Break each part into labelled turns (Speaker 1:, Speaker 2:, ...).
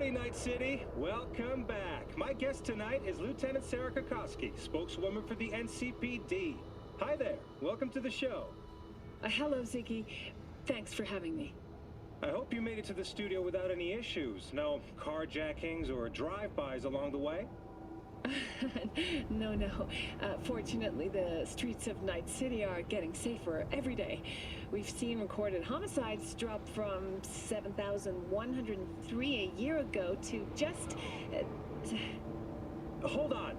Speaker 1: Howdy, Night City. Welcome back. My guest tonight is Lieutenant Sarah Kokoski, spokeswoman for the NCPD. Hi there. Welcome to the show.
Speaker 2: Hello, Ziggy. Thanks for having me.
Speaker 1: I hope you made it to the studio without any issues. No carjackings or drive-bys along the way?
Speaker 2: No. Fortunately, the streets of Night City are getting safer every day. We've seen recorded homicides drop from 7,103 a year ago to just...
Speaker 1: Hold on.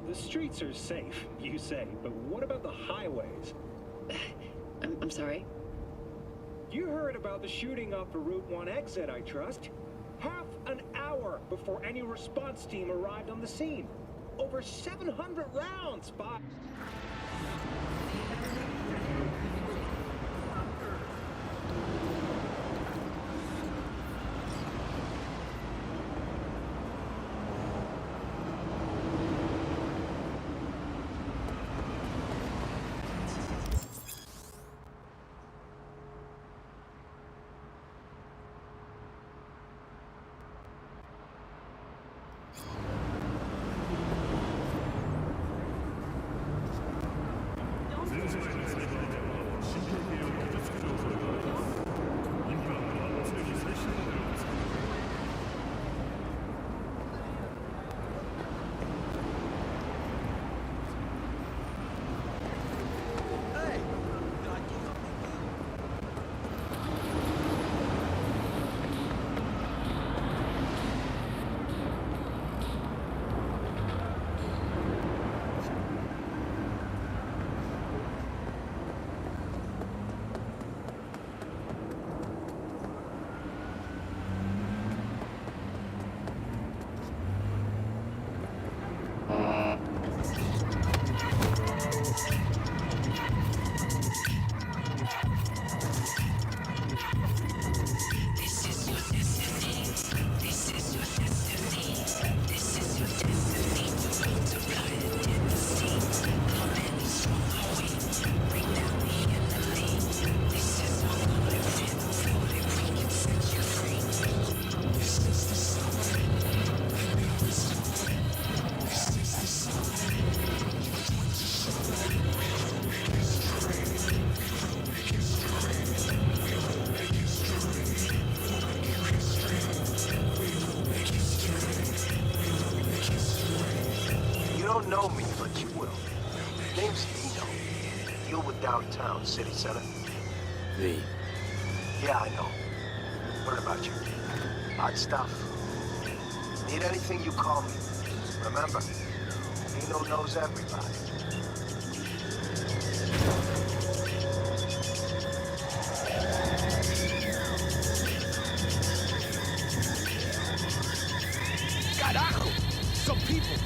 Speaker 1: The streets are safe, you say, but what about the highways?
Speaker 2: I'm sorry?
Speaker 1: You heard about the shooting off the Route 1 exit, I trust. Half an hour before any response team arrived on the scene. Over 700 rounds fired.
Speaker 3: Downtown city center.
Speaker 4: V.
Speaker 3: Yeah, I know. What about you? Hot stuff. Need anything, you call me. Remember, Nino knows everybody.
Speaker 5: Carajo! Some people!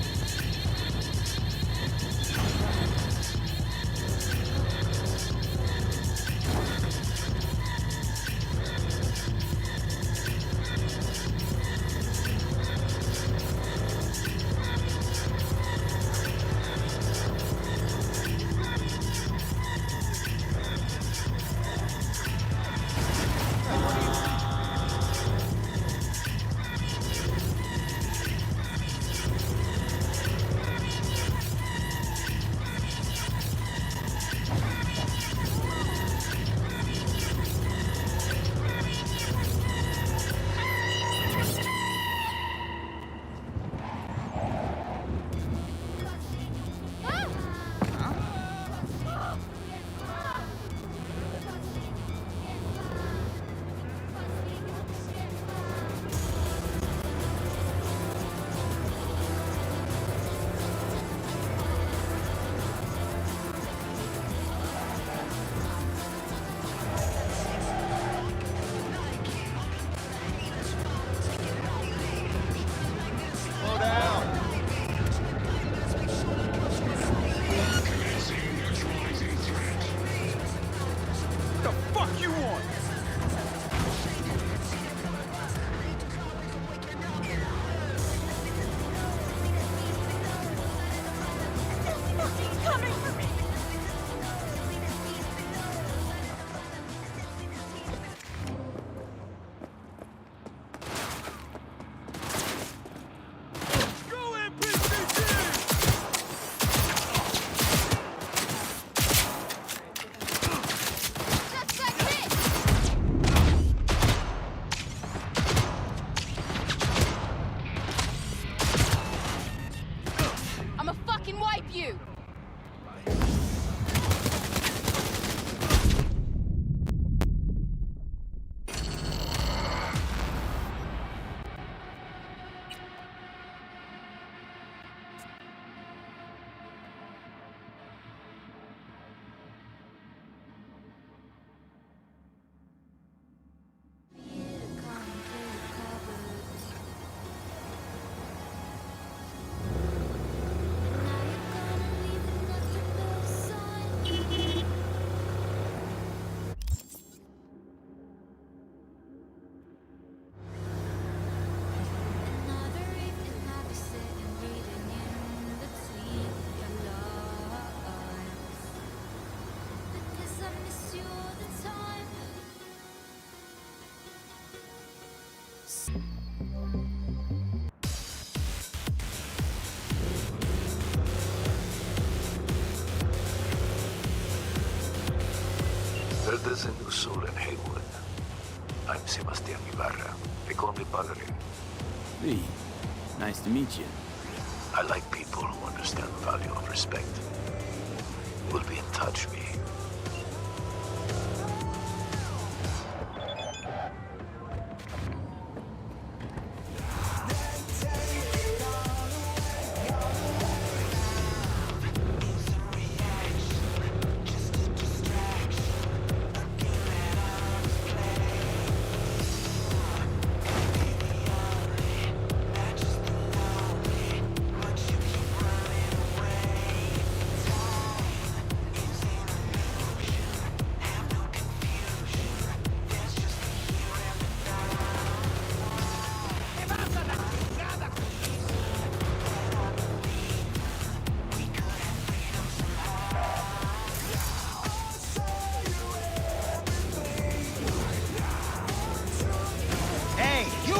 Speaker 3: There's a new soul in Haywood. I'm Sebastian Ibarra. They call me Padre.
Speaker 4: Lee, nice to meet you.
Speaker 3: I like people who understand the value of respect. We'll be in touch, V.
Speaker 5: Hey, you!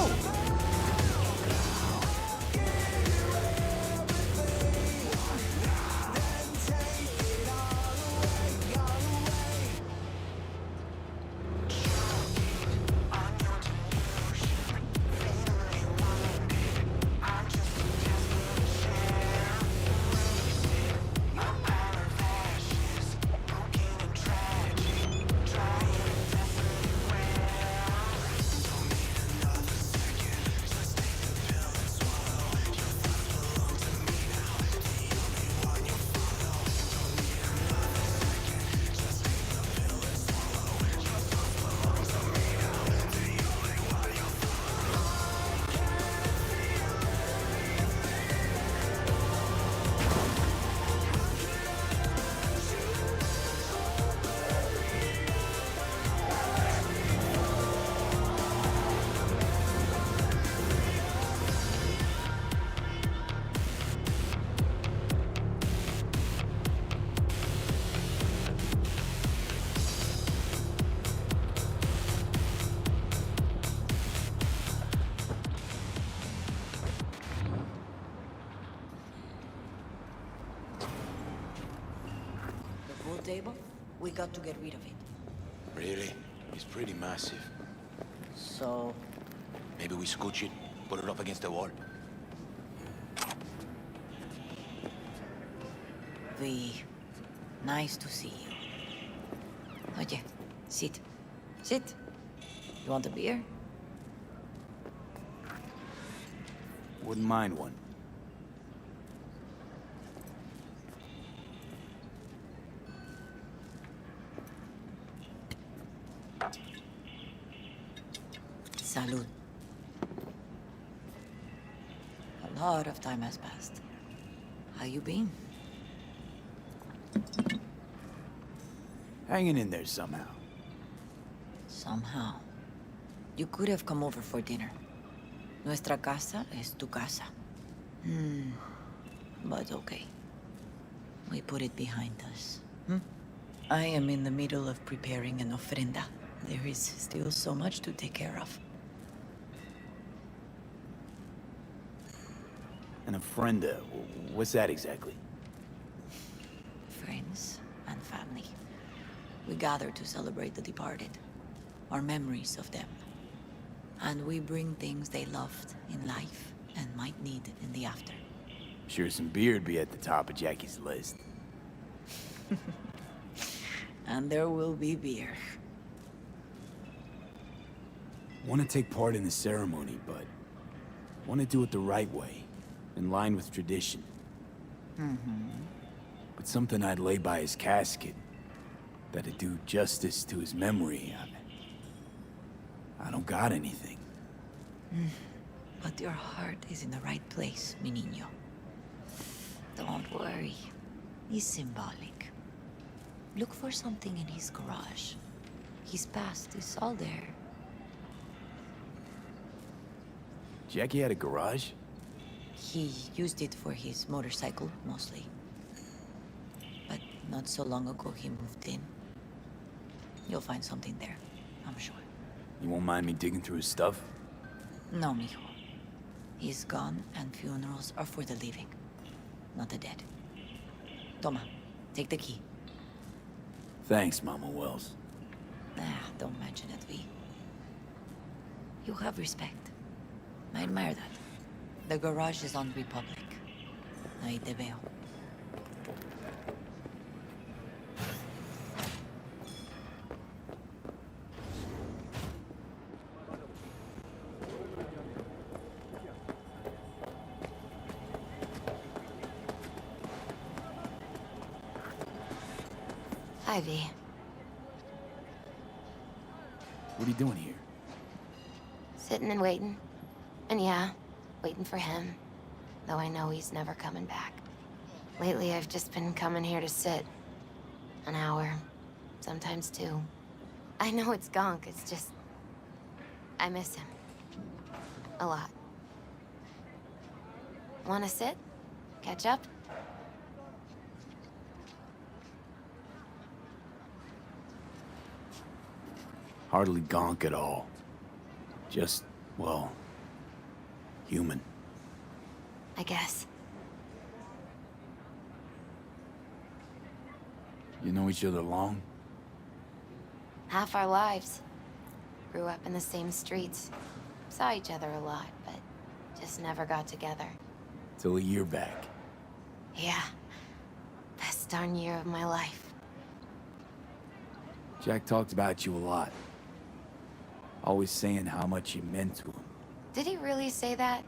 Speaker 6: Pool table? We got to get rid of it.
Speaker 7: Really? It's pretty massive.
Speaker 6: So,
Speaker 7: Maybe we scooch it, put it up against the wall.
Speaker 6: V, nice to see you. Oye, sit. Sit. You want a beer?
Speaker 4: Wouldn't mind one.
Speaker 6: Salud. A lot of time has passed. How you been?
Speaker 4: Hanging in there somehow.
Speaker 6: Somehow. You could have come over for dinner. Nuestra casa es tu casa. But okay. We put it behind us. I am in the middle of preparing an ofrenda. There is still so much to take care of.
Speaker 4: An ofrenda. What's that exactly?
Speaker 6: Friends and family. We gather to celebrate the departed. Our memories of them. And we bring things they loved in life and might need in the after.
Speaker 4: Sure some beer'd be at the top of Jackie's list.
Speaker 6: And there will be beer.
Speaker 4: Want to take part in the ceremony, but want to do it the right way, in line with tradition. But something I'd lay by his casket that'd do justice to his memory. I don't got anything.
Speaker 6: But your heart is in the right place, mi niño. Don't worry. He's symbolic. Look for something in his garage. His past is all there.
Speaker 4: Jackie had a garage?
Speaker 6: He used it for his motorcycle, mostly. But not so long ago, he moved in. You'll find something there, I'm sure.
Speaker 4: You won't mind me digging through his stuff?
Speaker 6: No, mijo. He's gone, and funerals are for the living, not the dead. Toma, take the key.
Speaker 4: Thanks, Mama Wells.
Speaker 6: Don't mention it, V. You have respect. I admire that. The garage is on Republic. Ahí te veo. Hi, V.
Speaker 4: What are you doing here?
Speaker 8: Sitting and waiting. And yeah, waiting for him. Though I know he's never coming back. Lately, I've just been coming here to sit. An hour. Sometimes two. I know it's gonk, it's just... I miss him. A lot. Wanna sit? Catch up?
Speaker 4: Hardly gonk at all. Just, well, human.
Speaker 8: I guess.
Speaker 4: You know each other long?
Speaker 8: Half our lives. Grew up in the same streets. Saw each other a lot, but just never got together.
Speaker 4: Till a year back.
Speaker 8: Yeah. Best darn year of my life.
Speaker 4: Jack talked about you a lot. Always saying how much you meant to him.
Speaker 8: Did he really say that?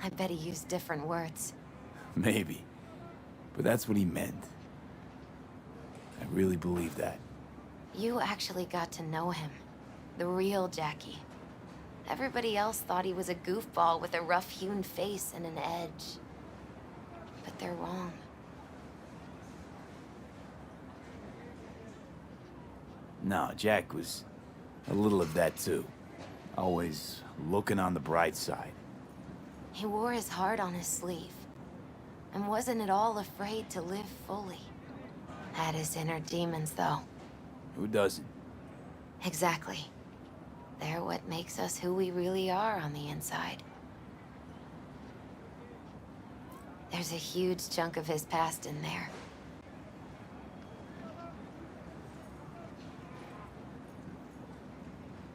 Speaker 8: I bet he used different words.
Speaker 4: Maybe. But that's what he meant. I really believe that.
Speaker 8: You actually got to know him. The real Jackie. Everybody else thought he was a goofball with a rough-hewn face and an edge. But they're wrong.
Speaker 4: No, Jack was a little of that too. Always looking on the bright side.
Speaker 8: He wore his heart on his sleeve. And wasn't at all afraid to live fully. Had his inner demons, though.
Speaker 4: Who doesn't?
Speaker 8: Exactly. They're what makes us who we really are on the inside. There's a huge chunk of his past in there.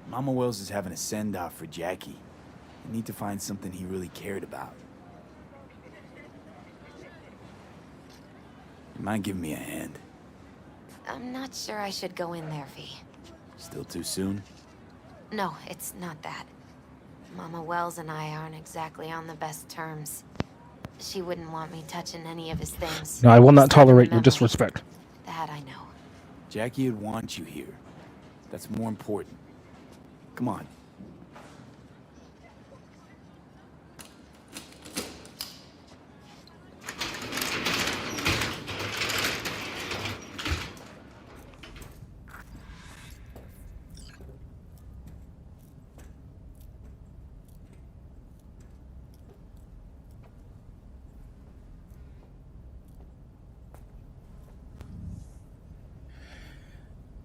Speaker 4: Mama Wells is having a send-off for Jackie. I need to find something he really cared about. You mind giving me a hand?
Speaker 8: I'm not sure I should go in there, V.
Speaker 4: Still too soon?
Speaker 8: No, it's not that. Mama Wells and I aren't exactly on the best terms. She wouldn't want me touching any of his things.
Speaker 9: No, I will not
Speaker 8: Starting
Speaker 9: tolerate your
Speaker 8: memories.
Speaker 9: disrespect.
Speaker 8: That I know.
Speaker 4: Jackie would want you here. That's more important. Come on.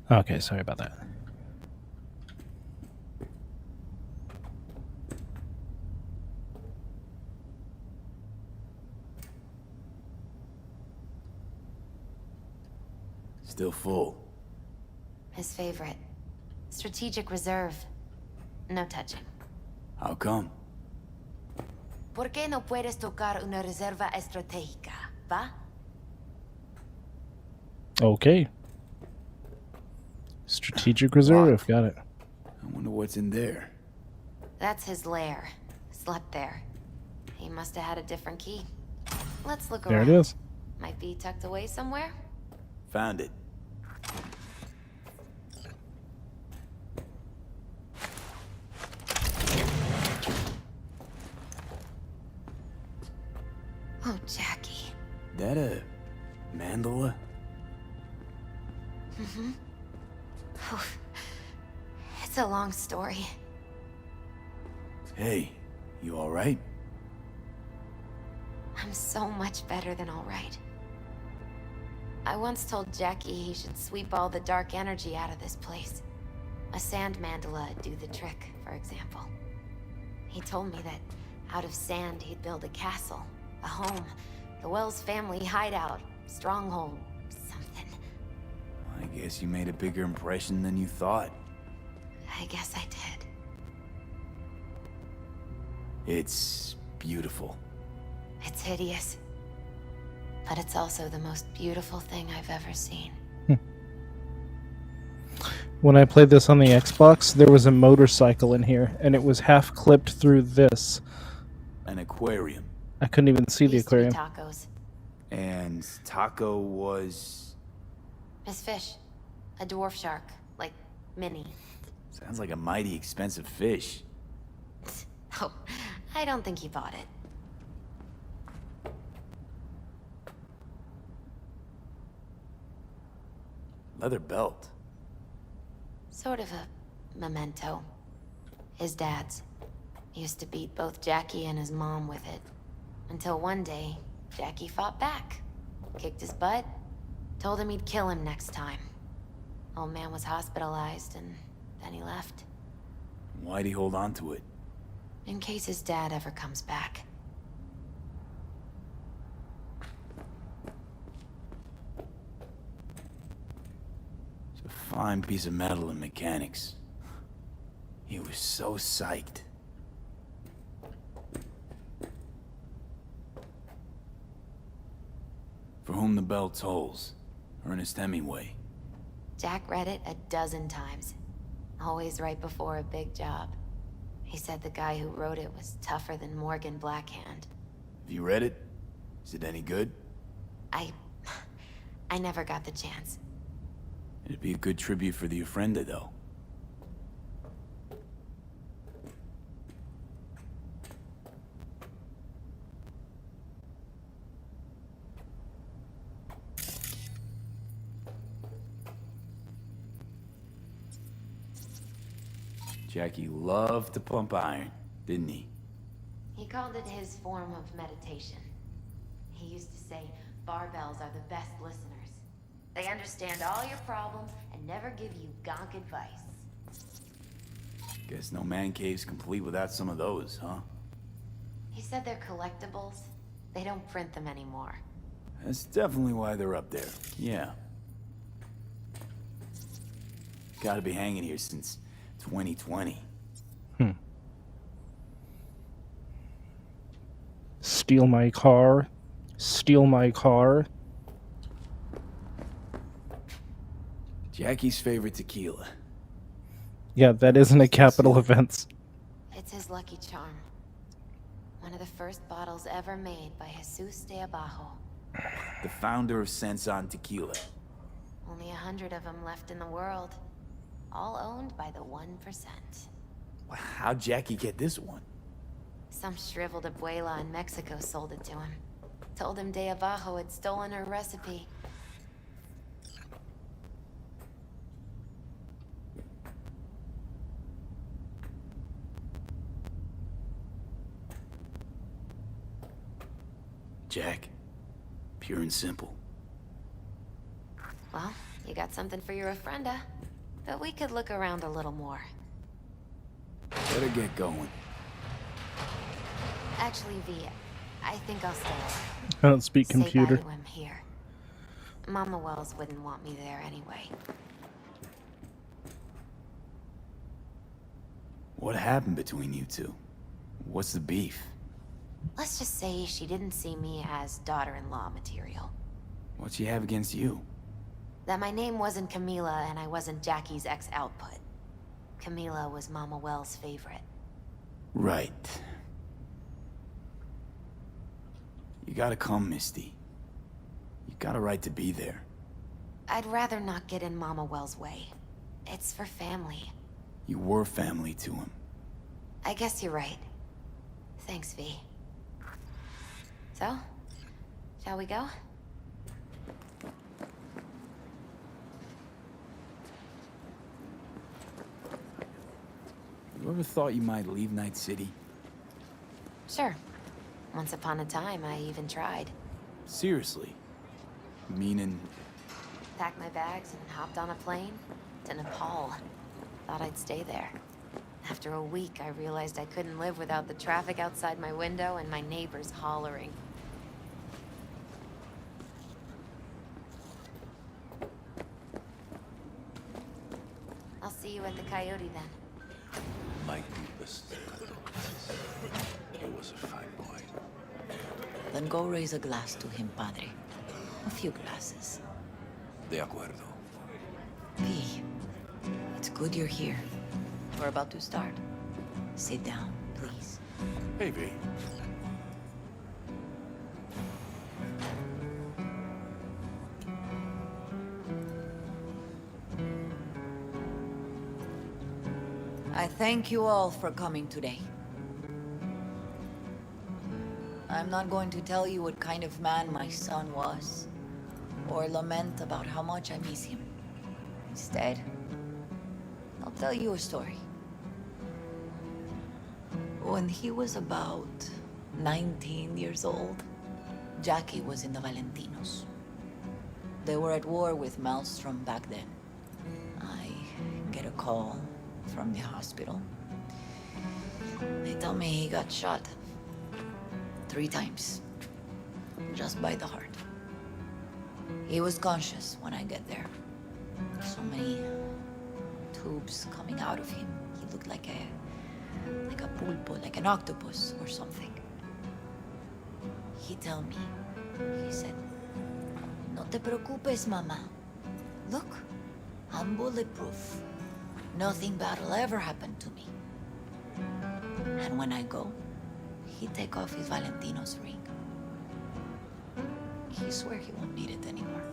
Speaker 9: Okay, sorry about that.
Speaker 4: Still full.
Speaker 8: His favorite. Strategic reserve. No touching.
Speaker 4: How come?
Speaker 8: ¿Por qué no puedes tocar una reserva estratégica, va?
Speaker 9: Okay. Strategic reserve, got it.
Speaker 4: I wonder what's in there.
Speaker 8: That's his lair. Slept there. He must have had a different key. Let's look
Speaker 9: There
Speaker 8: around.
Speaker 9: it is.
Speaker 8: Might be tucked away somewhere.
Speaker 4: Found it.
Speaker 8: Oh, Jackie.
Speaker 4: That a mandala?
Speaker 8: Oh, it's a long story.
Speaker 4: Hey, you alright?
Speaker 8: I'm so much better than all right. I once told Jackie he should sweep all the dark energy out of this place. A sand mandala would do the trick, for example. He told me that out of sand he'd build a castle, a home, the Wells family hideout, stronghold, something.
Speaker 4: I guess you made a bigger impression than you thought.
Speaker 8: I guess I did.
Speaker 4: It's beautiful.
Speaker 8: It's hideous. But it's also the most beautiful thing I've ever seen.
Speaker 9: When I played this on the Xbox, there was a motorcycle in here, and it was half clipped through this.
Speaker 4: An aquarium.
Speaker 9: I couldn't even see the
Speaker 8: Used to be
Speaker 9: aquarium.
Speaker 8: tacos.
Speaker 4: And Taco was...
Speaker 8: His fish. A dwarf shark. Like, mini.
Speaker 4: Sounds like a mighty expensive fish.
Speaker 8: Oh, I don't think he bought it.
Speaker 4: Leather belt.
Speaker 8: Sort of a memento. His dad's. Used to beat both Jackie and his mom with it. Until one day, Jackie fought back. Kicked his butt. Told him he'd kill him next time. Old man was hospitalized, and then he left.
Speaker 4: Why'd he hold on to it?
Speaker 8: In case his dad ever comes back.
Speaker 4: It's a fine piece of metal in mechanics. He was so psyched. For whom the bell tolls. Ernest Hemingway.
Speaker 8: Jack read it a dozen times. Always right before a big job. He said the guy who wrote it was tougher than Morgan Blackhand.
Speaker 4: Have you read it? Is it any good?
Speaker 8: I never got the chance.
Speaker 4: It'd be a good tribute for the Ofrenda, though. Jackie loved to pump iron, didn't he?
Speaker 8: He called it his form of meditation. He used to say barbells are the best listeners. They understand all your problems and never give you gonk advice.
Speaker 4: Guess no man cave's complete without some of those, huh?
Speaker 8: He said they're collectibles. They don't print them anymore.
Speaker 4: That's definitely why they're up there. Yeah. Gotta be hanging here since 2020.
Speaker 9: Steal my car. Steal my car.
Speaker 4: Jackie's favorite tequila.
Speaker 9: Yeah, that isn't a capital offense.
Speaker 8: It's his lucky charm. One of the first bottles ever made by Jesus de Abajo.
Speaker 4: The founder of Sensan Tequila.
Speaker 8: Only 100 of them left in the world. All owned by the 1%.
Speaker 4: How'd Jackie get this one?
Speaker 8: Some shriveled abuela in Mexico sold it to him. Told him de Abajo had stolen her recipe.
Speaker 4: Jack. Pure and simple.
Speaker 8: Well, you got something for your Ofrenda. But we could look around a little more.
Speaker 4: Better get going.
Speaker 8: Actually, V, I think I'll stay.
Speaker 9: I don't speak
Speaker 8: Say
Speaker 9: computer.
Speaker 8: bye to him here. Mama Wells wouldn't want me there anyway.
Speaker 4: What happened between you two? What's the beef?
Speaker 8: Let's just say she didn't see me as daughter-in-law material.
Speaker 4: What'd she have against you?
Speaker 8: That my name wasn't Camila and I wasn't Jackie's ex-output. Camila was Mama Wells' favorite.
Speaker 4: Right. You gotta come, Misty. You got a right to be there.
Speaker 8: I'd rather not get in Mama Wells' way. It's for family.
Speaker 4: You were family to him.
Speaker 8: I guess you're right. Thanks, V. So, shall we go?
Speaker 4: You ever thought you might leave Night City?
Speaker 8: Sure. Once upon a time, I even tried.
Speaker 4: Seriously? Meaning...
Speaker 8: Packed my bags and hopped on a plane to Nepal. Thought I'd stay there. After a week, I realized I couldn't live without the traffic outside my window and my neighbors hollering. I'll see you at the Coyote then.
Speaker 5: My deepest condolences. He was a fine boy.
Speaker 6: Then go raise a glass to him, Padre. A few glasses.
Speaker 5: De acuerdo.
Speaker 6: V, it's good you're here. We're about to start. Sit down, please.
Speaker 5: Hey, V.
Speaker 6: I thank you all for coming today. I'm not going to tell you what kind of man my son was, or lament about how much I miss him. Instead, I'll tell you a story. When he was about 19 years old, Jackie was in the Valentinos. They were at war with Maelstrom back then. I get a call from the hospital. They tell me he got shot 3 times, just by the heart. He was conscious when I get there. So many tubes coming out of him. He looked like a pulpo, like an octopus or something. He tell me, he said, "No te preocupes, mama. Look, I'm bulletproof. Nothing bad will ever happen to me." And when I go, he take off his Valentino's ring. He swear he won't need it anymore.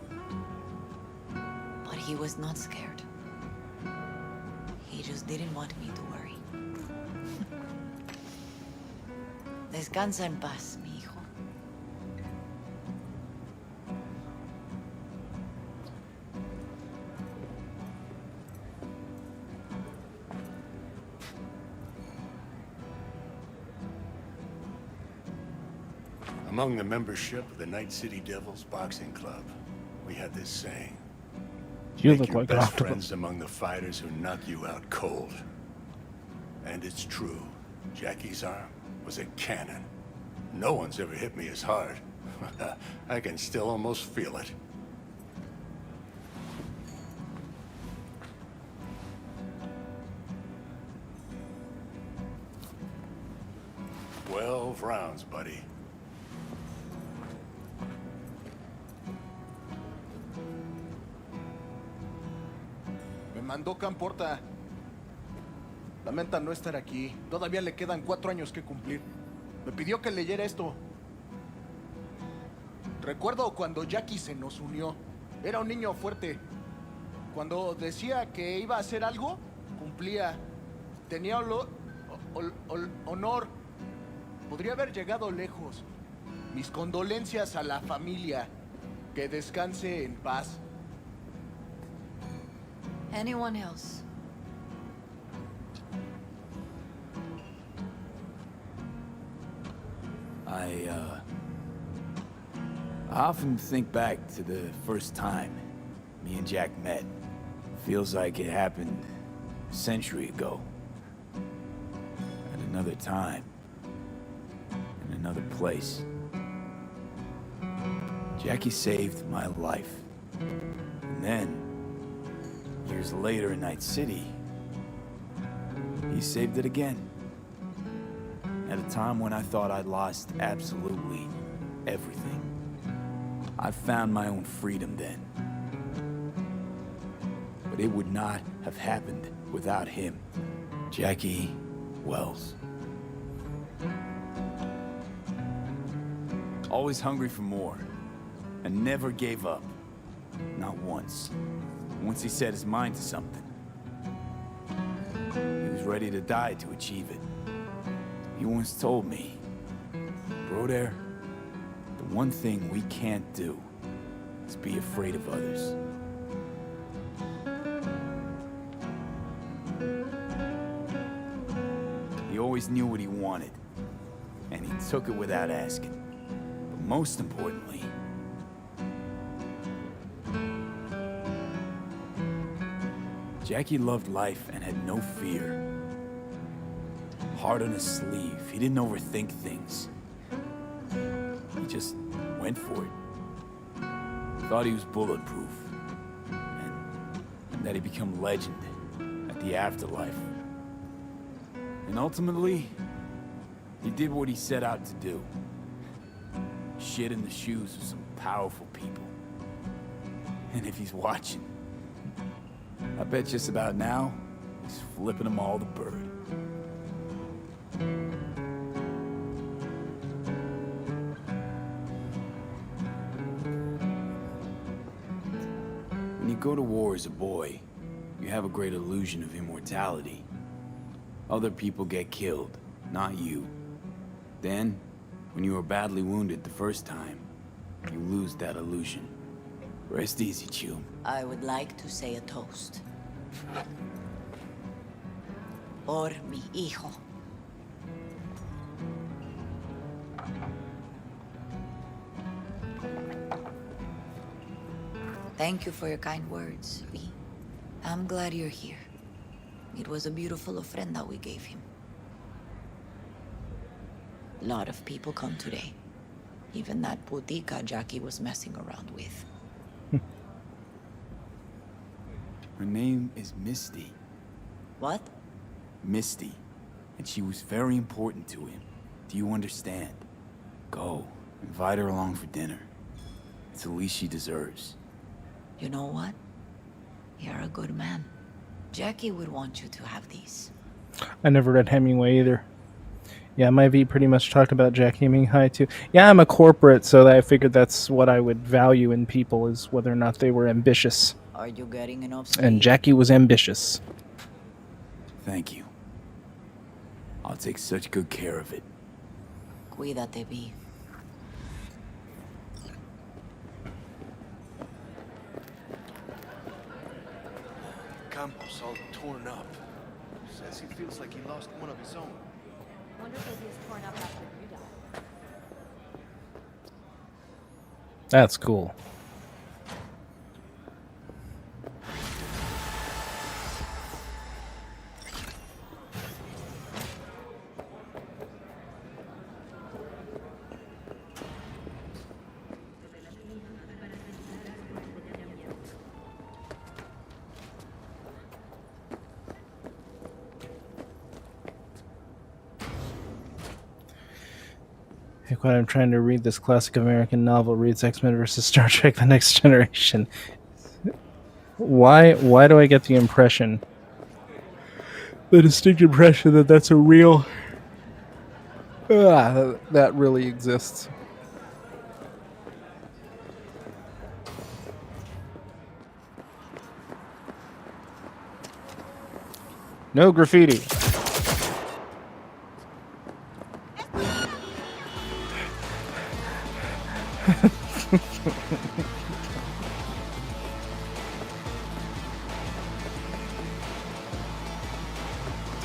Speaker 6: But he was not scared. He just didn't want me to worry. Descansa en paz, mi hijo.
Speaker 5: Among the membership of the Night City Devils Boxing Club, we had this saying.
Speaker 9: You
Speaker 5: Make
Speaker 9: look
Speaker 5: your
Speaker 9: like an
Speaker 5: best
Speaker 9: octopus.
Speaker 5: friends among the fighters who knock you out cold. And it's true. Jackie's arm was a cannon. No one's ever hit me as hard. I can still almost feel it. "12 rounds, buddy."
Speaker 10: Me mandó Camporta. Lamenta no estar aquí. Todavía le quedan 4 años que cumplir. Me pidió que leyera esto. Recuerdo cuando Jackie se nos unió. Era un niño fuerte. Cuando decía que iba a hacer algo, cumplía. Tenía honor. Podría haber llegado lejos. Mis condolencias a la familia. Que descanse en paz.
Speaker 6: Anyone else?
Speaker 4: I often think back to the first time me and Jack met. Feels like it happened a century ago. At another time. In another place. Jackie saved my life. And then, years later in Night City, he saved it again. At a time when I thought I'd lost absolutely everything. I found my own freedom then. But it would not have happened without him. Jackie Wells. Always hungry for more. And never gave up. Not once. Once he set his mind to something, he was ready to die to achieve it. He once told me, "Brother, the one thing we can't do is be afraid of others." He always knew what he wanted, and he took it without asking. But most importantly, Jackie loved life and had no fear. heart on his sleeve. He didn't overthink things. He just went for it. Thought he was bulletproof. And that he'd become legend at the afterlife. And ultimately, he did what he set out to do. Shit in the shoes of some powerful people. And if he's watching, I bet just about now, he's flipping them all the bird. When you go to war as a boy, you have a great illusion of immortality. Other people get killed, not you. Then, when you are badly wounded the first time, you lose that illusion. Rest easy, Chum.
Speaker 6: I would like to say a toast. Por mi hijo. Thank you for your kind words, V. I'm glad you're here. It was a beautiful ofrenda we gave him. A lot of people come today. Even that putica Jackie was messing around with.
Speaker 4: Her name is Misty.
Speaker 6: What?
Speaker 4: Misty. And she was very important to him. Do you understand? Go. Invite her along for dinner. It's the least she deserves.
Speaker 6: You know what? You're a good man. Jackie would want you to have these.
Speaker 9: I never read Hemingway either. Yeah, my V pretty much talked about Jackie being high too. Yeah, I'm a corporate, so I figured that's what I would value in people, is whether or not they were ambitious.
Speaker 6: Are you getting enough sleep?
Speaker 9: And Jackie was ambitious.
Speaker 4: Thank you. I'll take such good care of it.
Speaker 6: Cuídate, V.
Speaker 10: Campos all torn up. Says he feels like he lost one of his own.
Speaker 8: Wonder if he was torn up after you died.
Speaker 9: That's cool. Heck, when I'm trying to read this classic American novel, reads X-Men versus Star Trek: The Next Generation. Why do I get the impression, the distinct impression that that's a real... that really exists? No graffiti.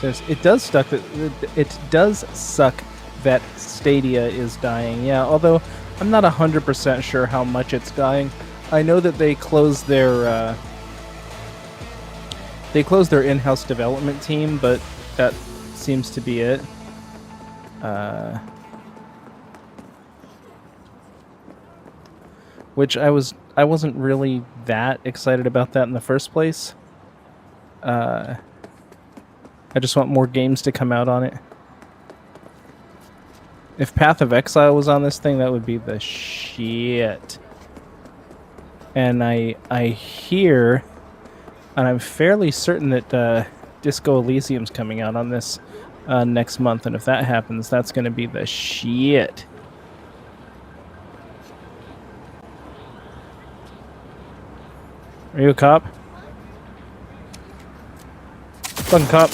Speaker 9: It does suck that Stadia is dying. Yeah, although I'm not 100% sure how much it's dying. I know that they closed their in-house development team, but that seems to be it. Which I wasn't really that excited about that in the first place. I just want more games to come out on it. If Path of Exile was on this thing, that would be the shit. And I hear, and I'm fairly certain that Disco Elysium's coming out on this next month, and if that happens, that's going to be the shit. Are you a cop? Fucking cop.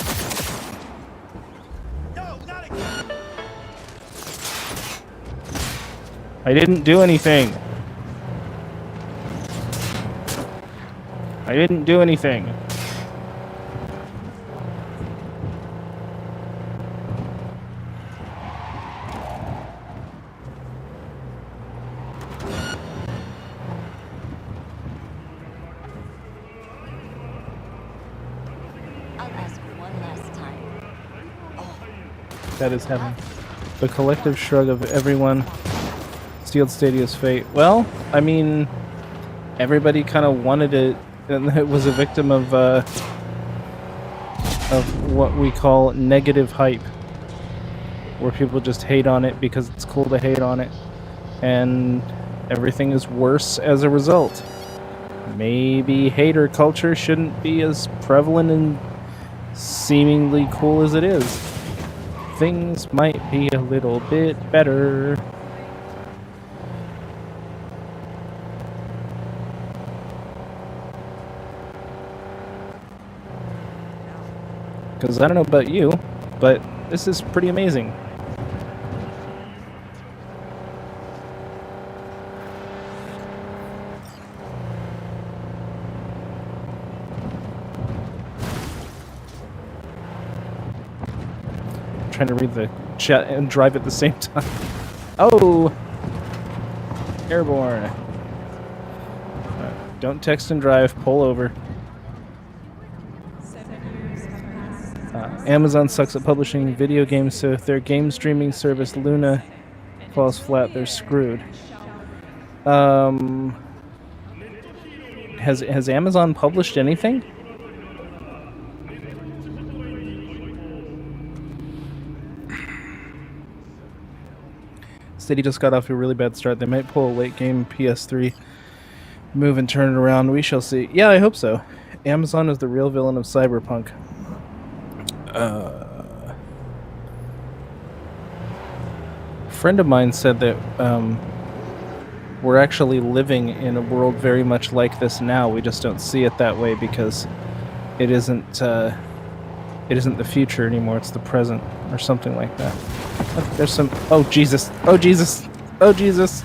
Speaker 9: I didn't do anything. I didn't do anything.
Speaker 8: I'll ask one last time. Oh,
Speaker 9: that is heaven. The collective shrug of everyone sealed Stadia's fate. Well, I mean, everybody kind of wanted it, and it was a victim of what we call negative hype, where people just hate on it because it's cool to hate on it, and everything is worse as a result. Maybe hater culture shouldn't be as prevalent and seemingly cool as it is. Things might be a little bit better. Because I don't know about you, but this is pretty amazing. Trying to read the chat and drive at the same time. Oh! Airborne. Don't text and drive, pull over. Amazon sucks at publishing video games, so if their game streaming service Luna falls flat, they're screwed. Has Amazon published anything? Stadia just got off to a really bad start. They might pull a late game PS3 move and turn it around. We shall see. Yeah, I hope so. Amazon is the real villain of Cyberpunk. A friend of mine said that we're actually living in a world very much like this now. We just don't see it that way because it isn't the future anymore. It's the present or something like that. There's some... Oh, Jesus. Oh, Jesus. Oh, Jesus.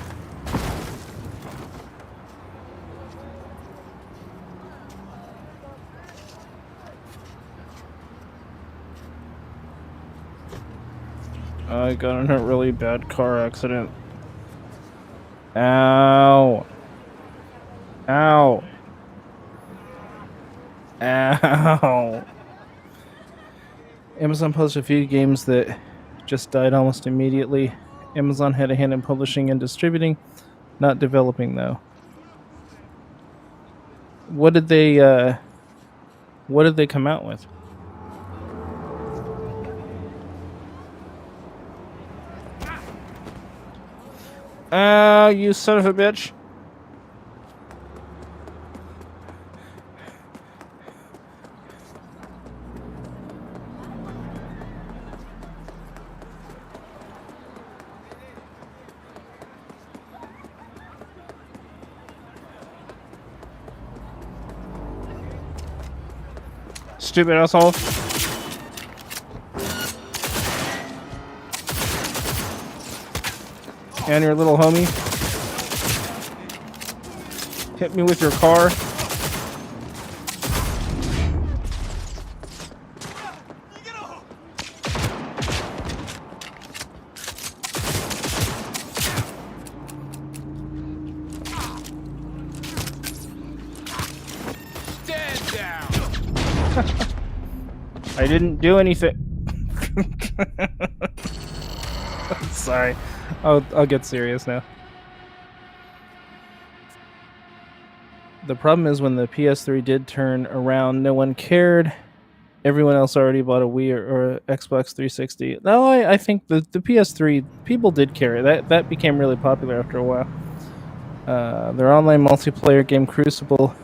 Speaker 9: I got in a really bad car accident. Ow. Ow. Ow. Amazon posted a few games that just died almost immediately. Amazon had a hand in publishing and distributing, not developing though. What did they come out with? Oh, you son of a bitch. Stupid asshole. And your little homie. Hit me with your car. I didn't do anything. Sorry. I'll get serious now. The problem is when the PS3 did turn around, no one cared. Everyone else already bought a Wii or Xbox 360. No, I think the PS3 people did care. That became really popular after a while. Their online multiplayer game Crucible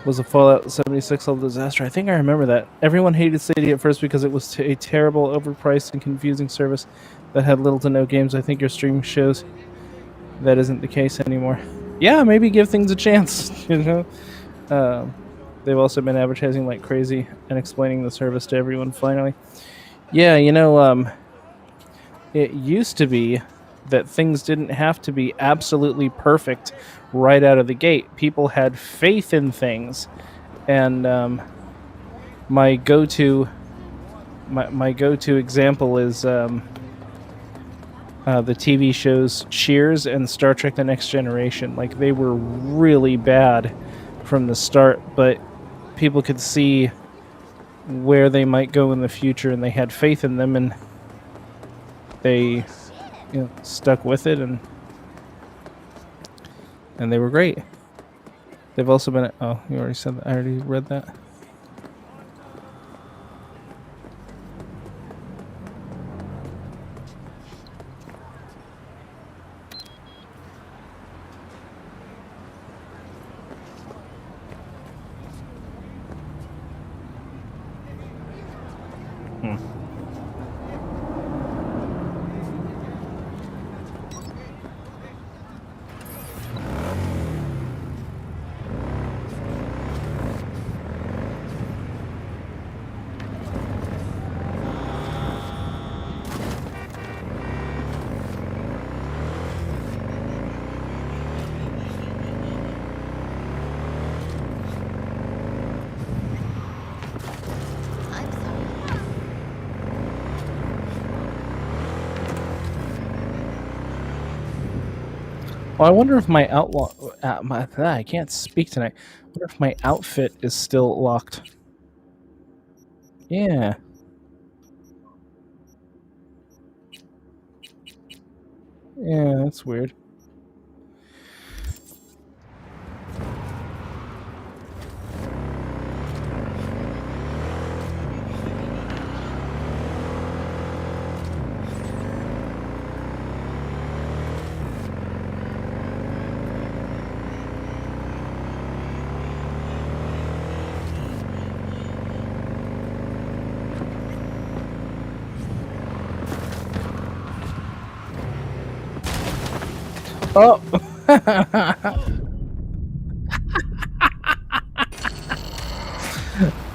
Speaker 9: was a Fallout 76 level disaster. I think I remember that. Everyone hated Stadia at first because it was a terrible, overpriced, and confusing service that had little to no games. I think your stream shows that isn't the case anymore. Yeah, maybe give things a chance, you know? They've also been advertising like crazy and explaining the service to everyone finally. Yeah, you know, it used to be that things didn't have to be absolutely perfect right out of the gate. People had faith in things, and my go-to example is the TV shows Cheers and Star Trek: The Next Generation. Like, they were really bad from the start, but people could see where they might go in the future, and they had faith in them, and they stuck with it, and they were great. They've also been. Oh, you already said that. I already read that. Well, I wonder if my outlaw, I can't speak tonight. I wonder if my outfit is still locked. Yeah. Yeah, that's weird. Oh!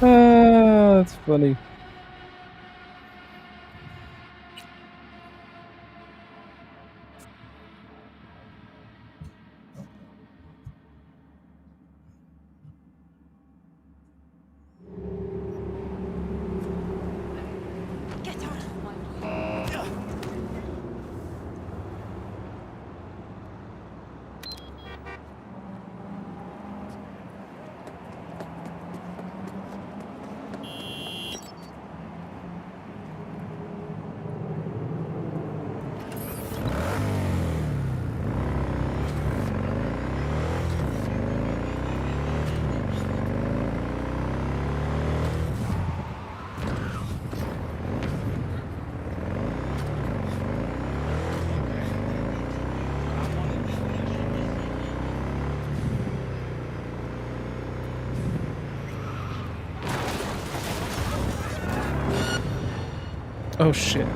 Speaker 9: That's funny. Oh shit.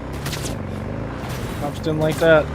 Speaker 9: Cops didn't like that.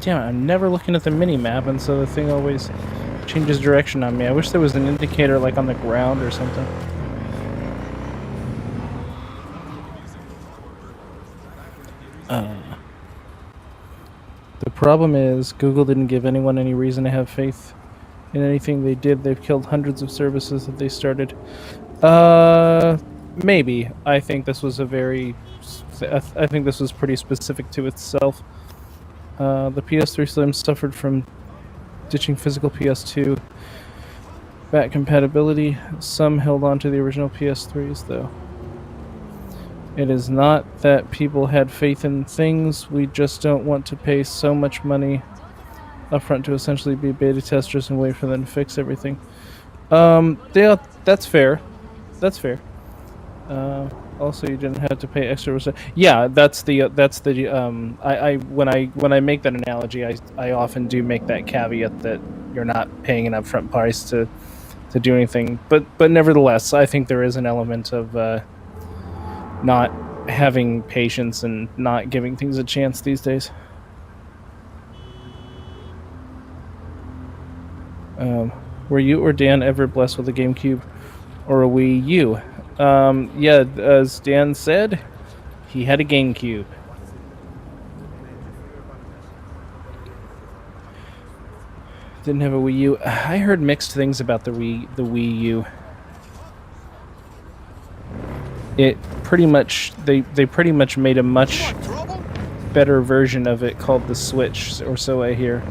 Speaker 9: Damn it, I'm never looking at the mini-map, and so the thing always changes direction on me. I wish there was an indicator, like, on the ground or something. The problem is, Google didn't give anyone any reason to have faith in anything they did. They've killed hundreds of services that they started. Maybe. I think this was I think this was pretty specific to itself. The PS3 Slim suffered from ditching physical PS2 back compatibility. Some held on to the original PS3s, though. It is not that people had faith in things. We just don't want to pay so much money upfront to essentially be beta testers and wait for them to fix everything. Yeah, that's fair. That's fair. Also, you didn't have to pay extra. Yeah, that's the when I make that analogy, I often do make that caveat that you're not paying an upfront price to do anything. But nevertheless, I think there is an element of not having patience and not giving things a chance these days. Were you or Dan ever blessed with a GameCube or a Wii U? Yeah, as Dan said, he had a GameCube. Didn't have a Wii U. I heard mixed things about the Wii U. It pretty much they pretty much made a much better version of it called the Switch, or so I hear.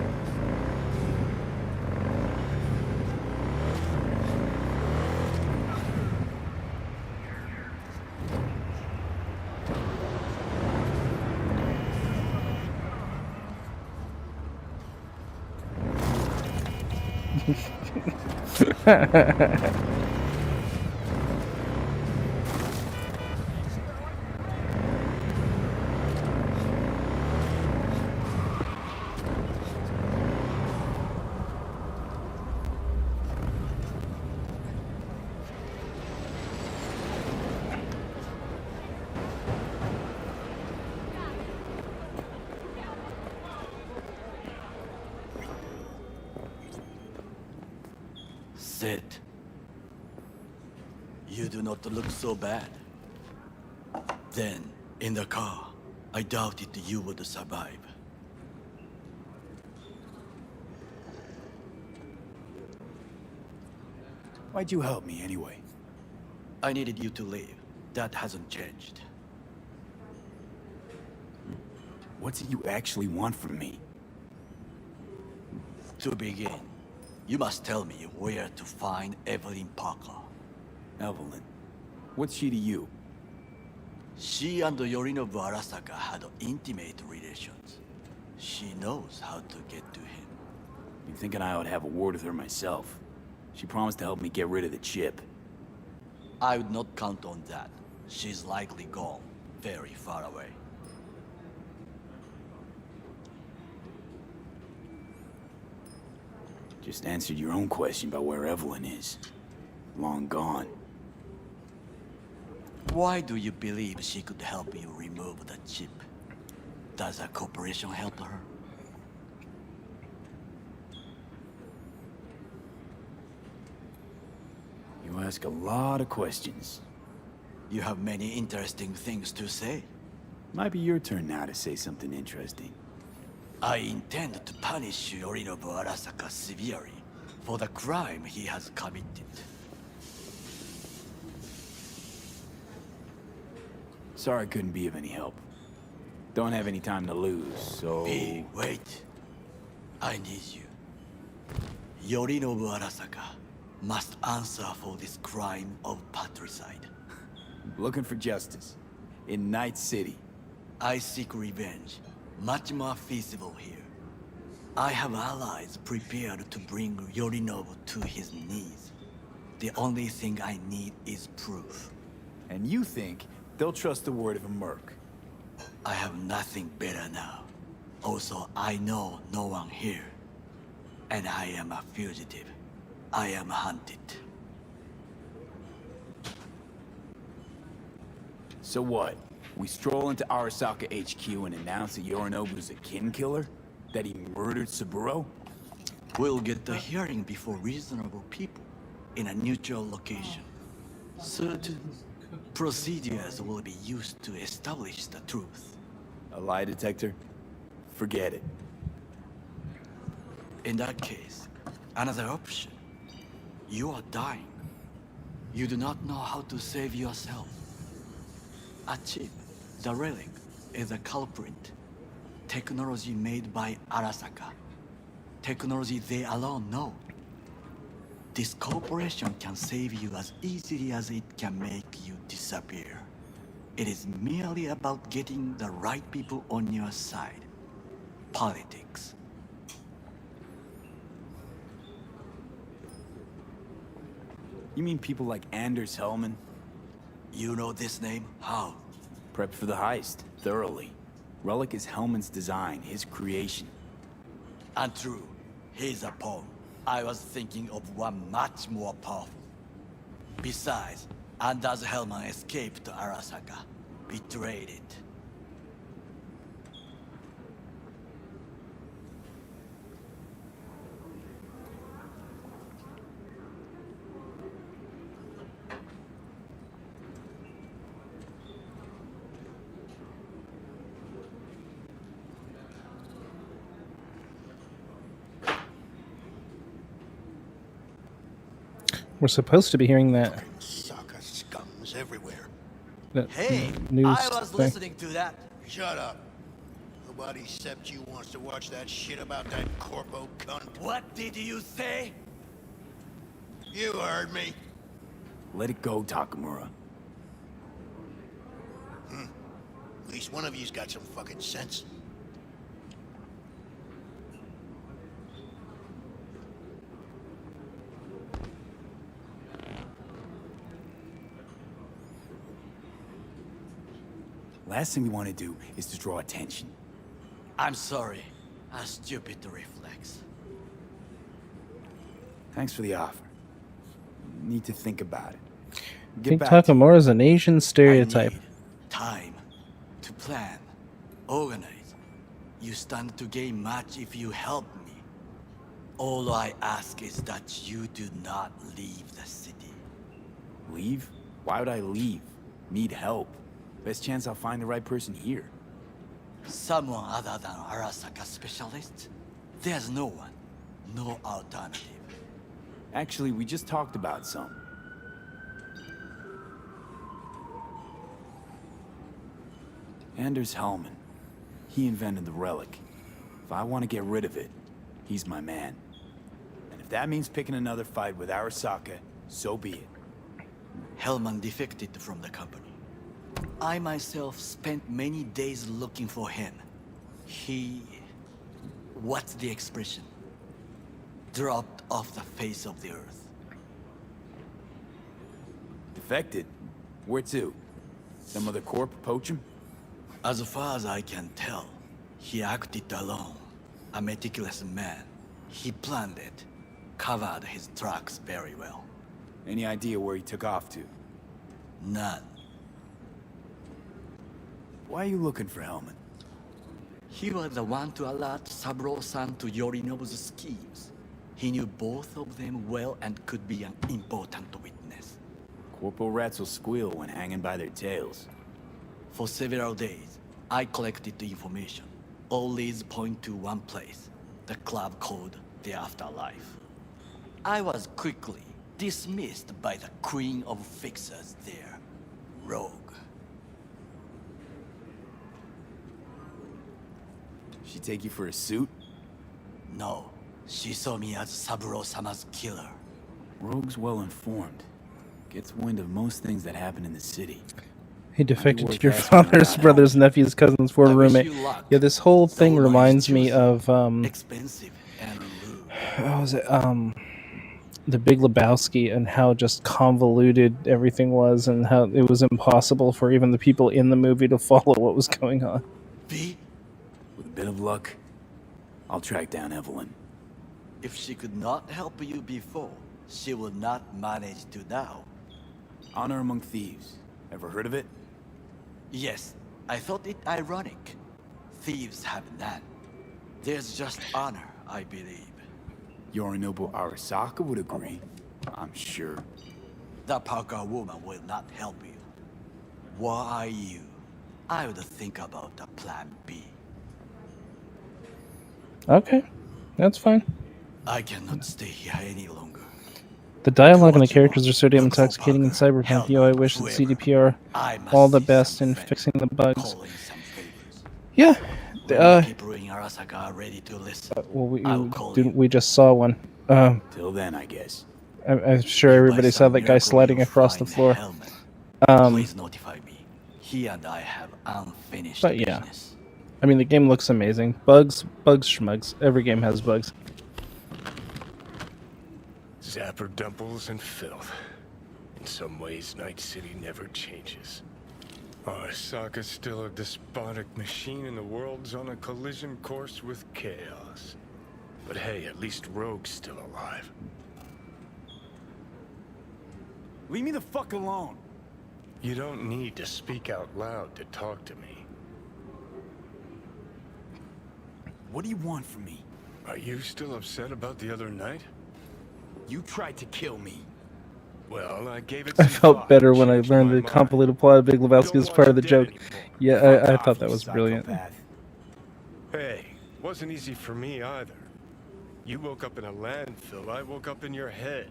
Speaker 11: Sit. You do not look so bad. Then, in the car, I doubted you would survive.
Speaker 4: Why'd you help me anyway?
Speaker 11: I needed you to leave. That hasn't changed.
Speaker 4: What's it you actually want from me?
Speaker 11: To begin, you must tell me where to find Evelyn Parker.
Speaker 4: Evelyn? What's she to you?
Speaker 11: She and Yorinobu Arasaka had intimate relations. She knows how to get to him.
Speaker 4: You thinking I ought to have a word with her myself? She promised to help me get rid of the chip.
Speaker 11: I would not count on that. She's likely gone, very far away.
Speaker 4: Just answered your own question about where Evelyn is. Long gone.
Speaker 11: Why do you believe she could help you remove the chip? Does a corporation help her?
Speaker 4: You ask a lot of questions.
Speaker 11: You have many interesting things to say.
Speaker 4: Might be your turn now to say something interesting.
Speaker 11: I intend to punish Yorinobu Arasaka severely for the crime he has committed.
Speaker 4: Sorry I couldn't be of any help. Don't have any time to lose, so...
Speaker 11: Hey, wait. I need you. Yorinobu Arasaka must answer for this crime of patricide.
Speaker 4: Looking for justice. In Night City.
Speaker 11: I seek revenge. Much more feasible here. I have allies prepared to bring Yorinobu to his knees. The only thing I need is proof.
Speaker 4: And you think they'll trust the word of a merc?
Speaker 11: I have nothing better now. Also, I know no one here. And I am a fugitive. I am hunted.
Speaker 4: So what? We stroll into Arasaka HQ and announce that Yorinobu's a kin killer? That he murdered Saburo?
Speaker 11: We'll get the hearing before reasonable people in a neutral location. Certain procedures will be used to establish the truth.
Speaker 4: A lie detector? Forget it.
Speaker 11: In that case, another option. You are dying. You do not know how to save yourself. A chip, the relic, is a culprit. Technology made by Arasaka. Technology they alone know. This corporation can save you as easily as it can make you disappear. It is merely about getting the right people on your side. Politics.
Speaker 4: You mean people like Anders Hellman?
Speaker 11: You know this name? How?
Speaker 4: Prepped for the heist, thoroughly. Relic is Hellman's design, his creation.
Speaker 11: And true, he's a pawn. I was thinking of one much more powerful. Besides, Anders Hellman escaped to Arasaka, betrayed it.
Speaker 9: We're supposed to be hearing that.
Speaker 5: Saka scums everywhere.
Speaker 9: that
Speaker 11: Hey,
Speaker 9: news
Speaker 11: I was
Speaker 9: thing.
Speaker 11: listening to that.
Speaker 5: Shut up. Nobody except you wants to watch that shit about that corpo cunt.
Speaker 11: What did you say?
Speaker 5: You heard me.
Speaker 4: Let it go, Takamura.
Speaker 5: At least one of you's got some fucking sense.
Speaker 4: Last thing we want to do is to draw attention.
Speaker 11: I'm sorry. A stupid reflex.
Speaker 4: Thanks for the offer. Need to think about it.
Speaker 9: I
Speaker 4: Get
Speaker 9: think
Speaker 4: back to
Speaker 9: Takamura is an Asian
Speaker 11: I
Speaker 9: stereotype.
Speaker 11: need time to plan, organize. You stand to gain much if you help me. All I ask is that you do not leave the city.
Speaker 4: Leave? Why would I leave? Need help. Best chance I'll find the right person here.
Speaker 11: Someone other than Arasaka specialist? There's no one. No alternative.
Speaker 4: Actually, we just talked about some. Anders Hellman. He invented the relic. If I want to get rid of it, he's my man. And if that means picking another fight with Arasaka, so be it.
Speaker 11: Hellman defected from the company. I myself spent many days looking for him. He... what's the expression? Dropped off the face of the earth.
Speaker 4: Defected? Where to? Some other corp poach him?
Speaker 11: As far as I can tell, he acted alone. A meticulous man. He planned it. Covered his tracks very well.
Speaker 4: Any idea where he took off to?
Speaker 11: None.
Speaker 4: Why are you looking for Hellman?
Speaker 11: He was the one to alert Saburo-san to Yorinobu's schemes. He knew both of them well and could be an important witness.
Speaker 4: Corporal rats will squeal when hanging by their tails.
Speaker 11: For several days, I collected the information. All leads point to one place, the club called the Afterlife. I was quickly dismissed by the queen of fixers there, Rogue.
Speaker 4: She take you for a suit?
Speaker 11: No, she saw me as Saburo-sama's killer.
Speaker 4: Rogue's well informed. Gets wind of most things that happen in the city.
Speaker 9: He defected
Speaker 4: worth
Speaker 9: to your
Speaker 4: asking about
Speaker 9: father's
Speaker 4: how.
Speaker 9: brother's nephew's cousin's former
Speaker 11: I wish
Speaker 9: roommate.
Speaker 11: you luck.
Speaker 9: Yeah, this whole thing
Speaker 11: Someone
Speaker 9: reminds
Speaker 11: is
Speaker 9: me
Speaker 11: choosing.
Speaker 9: of
Speaker 11: Expensive and rude.
Speaker 9: what was it? The Big Lebowski, and how just convoluted everything was, and how it was impossible for even the people in the movie to follow what was going on.
Speaker 11: V,
Speaker 4: With a bit of luck, I'll track down Evelyn.
Speaker 11: if she could not help you before, she will not manage to now.
Speaker 4: Honor among thieves. Ever heard of it?
Speaker 11: Yes, I thought it ironic. Thieves have none. There's just honor, I believe.
Speaker 4: Yorinobu Arasaka would agree. I'm sure.
Speaker 11: The Parker woman will not help you. Why are you? I would think about the plan B.
Speaker 9: Okay, that's fine.
Speaker 11: I cannot stay here any longer.
Speaker 9: The dialogue and the characters are so damn intoxicating in Cyberpunk. Yo, I wish that CDPR
Speaker 11: I must
Speaker 9: all the
Speaker 11: see
Speaker 9: best
Speaker 11: some
Speaker 9: in
Speaker 11: friends,
Speaker 9: fixing the bugs.
Speaker 11: calling some favors.
Speaker 9: Yeah.
Speaker 11: When the people in Arasaka are ready to listen,
Speaker 9: Well,
Speaker 11: I'll call you.
Speaker 9: we just saw one.
Speaker 4: Till then, I guess.
Speaker 9: I'm sure everybody saw that guy sliding across the floor.
Speaker 11: Please notify me. he and I have unfinished
Speaker 9: But yeah.
Speaker 11: business.
Speaker 9: I mean, the game looks amazing. Bugs, schmugs. Every game has bugs.
Speaker 5: Zapper dimples and filth. In some ways, Night City never changes. Arasaka's still a despotic machine and the world's on a collision course with chaos. But hey, at least Rogue's still alive.
Speaker 4: Leave me the fuck alone.
Speaker 5: You don't need to speak out loud to talk to me.
Speaker 4: What do you want from me?
Speaker 5: Are you still upset about the other night?
Speaker 4: You tried to kill me.
Speaker 5: Well, I gave it
Speaker 9: I
Speaker 5: some
Speaker 9: felt
Speaker 5: thought
Speaker 9: better
Speaker 5: and
Speaker 9: when I
Speaker 5: changed
Speaker 9: learned
Speaker 5: my
Speaker 9: the
Speaker 5: mind.
Speaker 9: convoluted plot of Big Lebowski was
Speaker 5: Don't
Speaker 9: part of
Speaker 5: want
Speaker 9: the
Speaker 5: you dead
Speaker 9: joke.
Speaker 5: anymore.
Speaker 9: Yeah,
Speaker 4: Fuck
Speaker 9: I
Speaker 4: off,
Speaker 9: thought that
Speaker 4: you
Speaker 9: was brilliant.
Speaker 4: psychopath.
Speaker 5: Hey, wasn't easy for me either. You woke up in a landfill, I woke up in your head.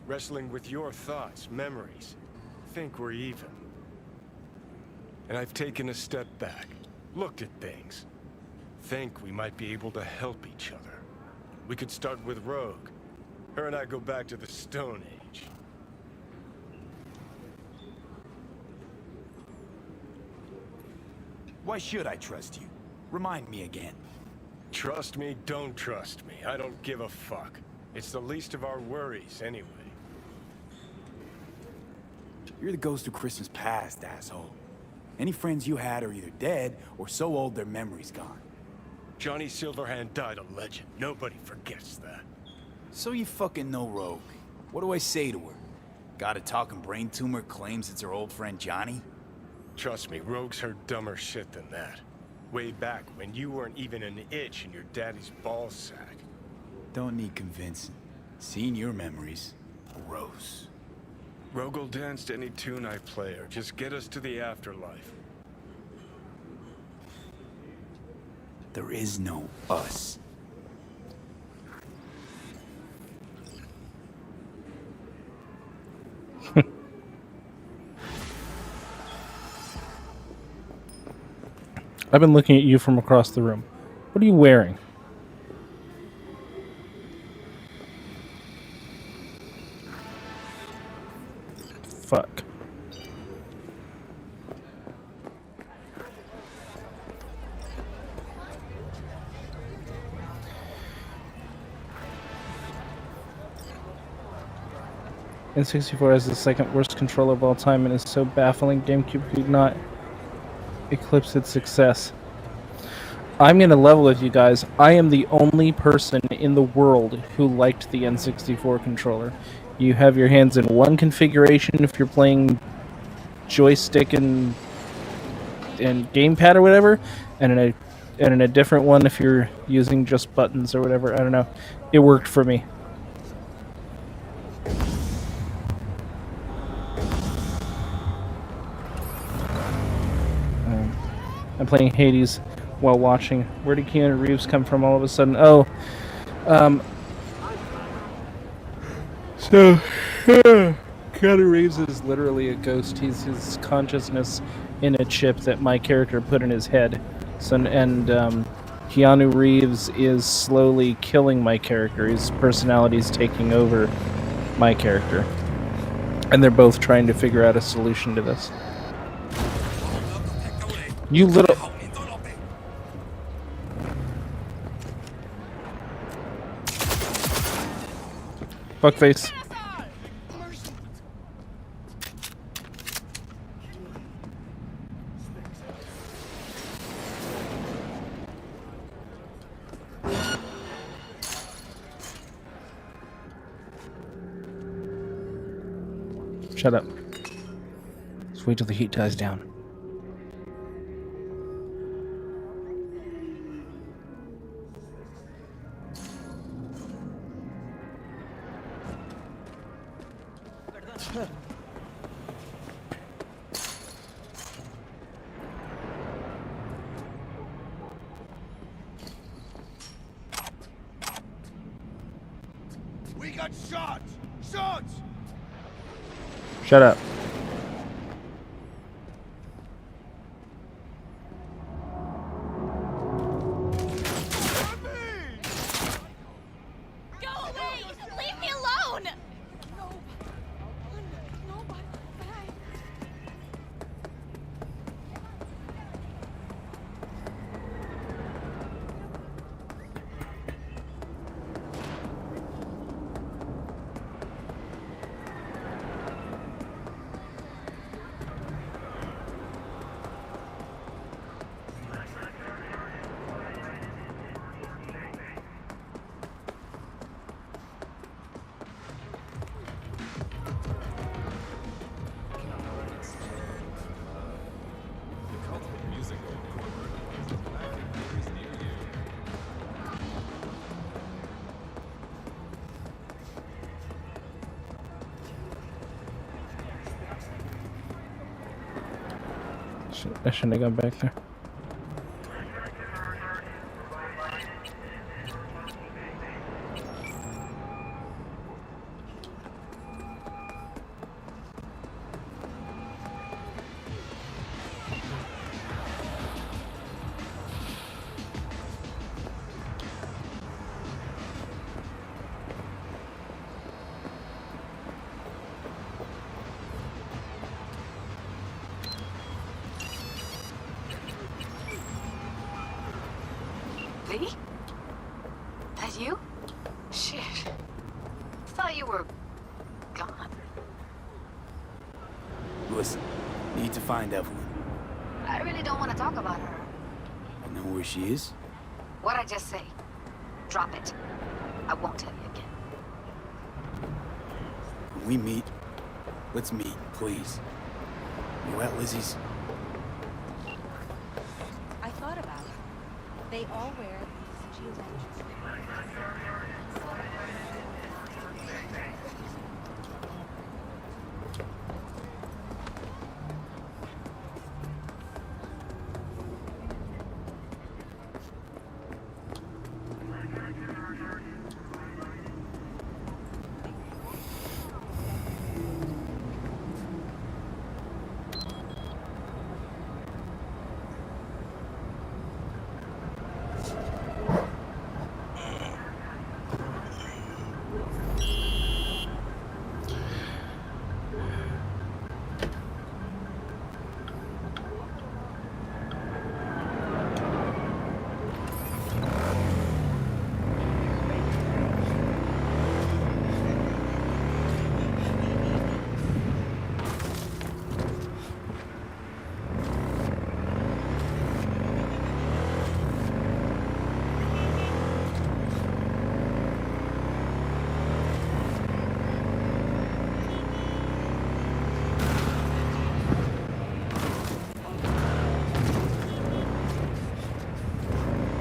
Speaker 5: Wrestling with your thoughts, memories. Think we're even. And I've taken a step back, looked at things. Think we might be able to help each other. We could start with Rogue. Her and I go back to the Stone Age.
Speaker 4: Why should I trust you? Remind me again.
Speaker 5: Trust me, don't trust me. I don't give a fuck. It's the least of our worries, anyway.
Speaker 4: You're the ghost of Christmas past, asshole. Any friends you had are either dead or so old their memory's gone.
Speaker 5: Johnny Silverhand died a legend. Nobody forgets that.
Speaker 4: So you fucking know Rogue. What do I say to her? Got a talking brain tumor claims it's her old friend Johnny?
Speaker 5: Trust me, Rogue's heard dumber shit than that. Way back when you weren't even an itch in your daddy's ball sack.
Speaker 4: Don't need convincing. Seeing your memories, gross.
Speaker 5: Rogue will dance to any tune I play her. Just get us to the afterlife.
Speaker 4: There is no us.
Speaker 9: I've been looking at you from across the room. What are you wearing? Fuck. N64 has the second worst controller of all time and is so baffling GameCube could not eclipse its success. I'm gonna level with you guys. I am the only person in the world who liked the N64 controller. You have your hands in one configuration if you're playing joystick and gamepad or whatever, and in a different one if you're using just buttons or whatever. I don't know. It worked for me. I'm playing Hades while watching. Where did Keanu Reeves come from all of a sudden? Oh, so Keanu Reeves is literally a ghost. He's his consciousness in a chip that my character put in his head. So, and Keanu Reeves is slowly killing my character. His personality's taking over my character. And they're both trying to figure out a solution to this. You little... Fuckface. Shut up. Let's wait till the heat dies down.
Speaker 10: We got shots! Shots!
Speaker 9: Shut up.
Speaker 12: Go away! Leave me alone!
Speaker 9: I shouldn't have gone back there.
Speaker 8: Lee? That you? Shit. Thought you were gone.
Speaker 4: Listen, need to find Evelyn.
Speaker 8: I really don't want to talk about her.
Speaker 4: I know where she is.
Speaker 8: What'd I just say? Drop it. I won't tell you again.
Speaker 4: When we meet, let's meet, please. You at Lizzie's?
Speaker 13: I thought about it. They all wear these geometric.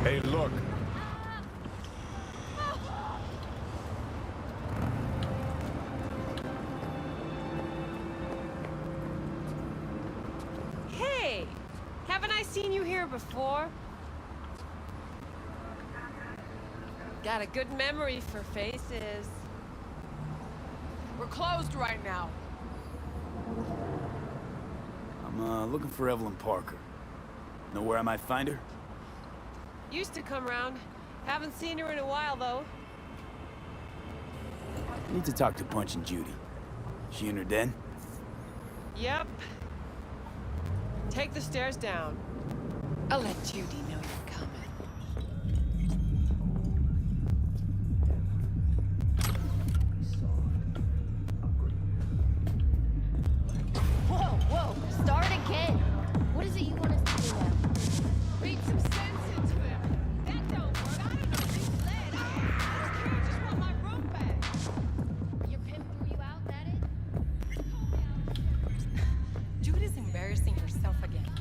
Speaker 10: Hey, look.
Speaker 2: Hey! Haven't I seen you here before? Got a good memory for faces. We're closed right now.
Speaker 4: I'm looking for Evelyn Parker. Know where I might find her?
Speaker 2: Used to come around. Haven't seen her in a while, though.
Speaker 4: Need to talk to Punch and Judy. She in her den?
Speaker 2: Yep. Take the stairs down. I'll let Judy know you're coming.
Speaker 12: Whoa, start again. What is it you want us to do now?
Speaker 2: Read some sense into him. That don't work. I don't know these led. I just want my room back.
Speaker 12: Your pimp threw you out, that it?
Speaker 13: Judy's embarrassing herself again.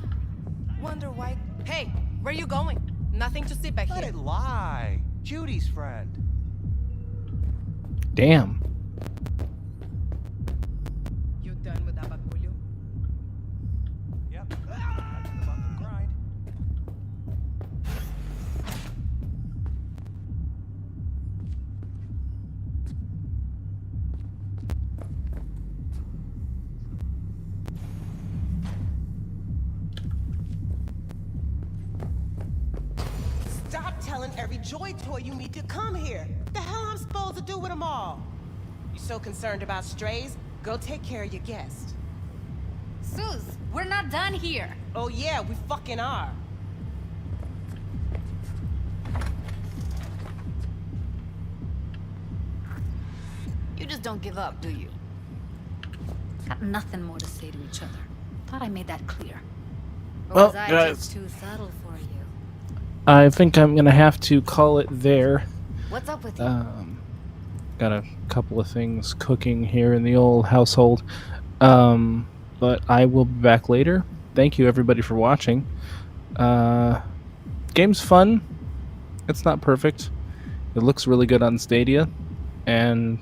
Speaker 13: Wonder why. Hey, where you going? Nothing to see back
Speaker 1: Let
Speaker 13: here.
Speaker 1: it lie. Judy's friend.
Speaker 9: Damn.
Speaker 13: You done with Abagulio?
Speaker 1: Yep. About the grind.
Speaker 14: Stop telling every joy toy you meet to come here. The hell I'm supposed to do with them all? You so concerned about strays? Go take care of your guest.
Speaker 12: Sus, we're not done here.
Speaker 14: Oh yeah, we fucking are.
Speaker 6: You just don't give up, do you? Got nothing more to say to each other. Thought I made that clear. Or
Speaker 9: Well,
Speaker 6: was I
Speaker 9: guys,
Speaker 6: just too subtle for you?
Speaker 9: I think I'm gonna have to call it there.
Speaker 12: What's up with you?
Speaker 9: Got a couple of things cooking here in the old household. But I will be back later. Thank you everybody for watching. Game's fun. It's not perfect. It looks really good on Stadia, and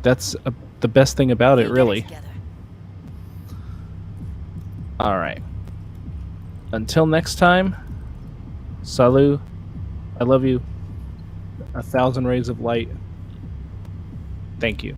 Speaker 9: that's the best thing about it, really. All right. until next time, salut. I love you. 1,000 rays of light. Thank you.